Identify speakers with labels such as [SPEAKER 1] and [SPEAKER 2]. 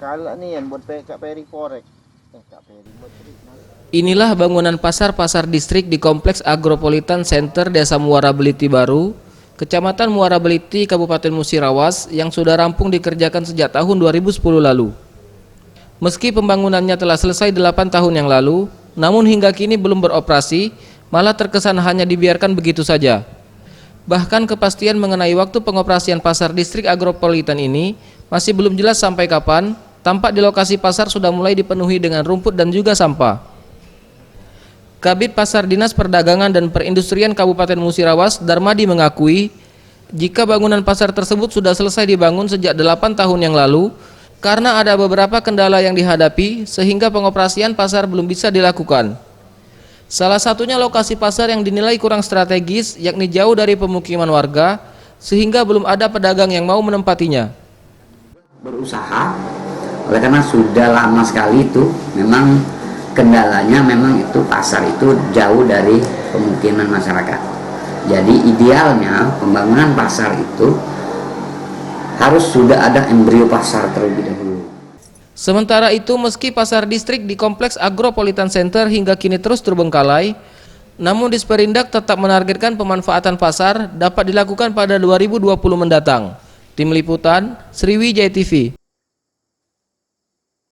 [SPEAKER 1] Kalau nih yang buat Kak Peri Korek. Kak Peri buat
[SPEAKER 2] Inilah bangunan pasar distrik di Kompleks Agropolitan Center Desa Muara Beliti Baru, Kecamatan Muara Beliti, Kabupaten Musirawas yang sudah rampung dikerjakan sejak tahun 2010 lalu. Meski pembangunannya telah selesai 8 tahun yang lalu, namun hingga kini belum beroperasi, malah terkesan hanya dibiarkan begitu saja. Bahkan kepastian mengenai waktu pengoperasian pasar distrik agropolitan ini masih belum jelas sampai kapan. Tampak di lokasi pasar sudah mulai dipenuhi dengan rumput dan juga sampah. Kabid Pasar Dinas Perdagangan dan Perindustrian Kabupaten Musirawas, Darmadi, mengakui jika bangunan pasar tersebut sudah selesai dibangun sejak 8 tahun yang lalu karena ada beberapa kendala yang dihadapi sehingga pengoperasian pasar belum bisa dilakukan. Salah satunya lokasi pasar yang dinilai kurang strategis, yakni jauh dari pemukiman warga sehingga belum ada pedagang yang mau menempatinya.
[SPEAKER 3] Berusaha, oleh karena sudah lama sekali itu memang kendalanya memang itu pasar itu jauh dari pemukiman masyarakat. Jadi idealnya pembangunan pasar itu harus sudah ada embrio pasar terlebih dahulu.
[SPEAKER 2] Sementara itu, meski pasar distrik di Kompleks Agropolitan Center hingga kini terus terbengkalai, namun Disperindak tetap menargetkan pemanfaatan pasar dapat dilakukan pada 2020 mendatang. Tim Liputan, Sriwijaya TV.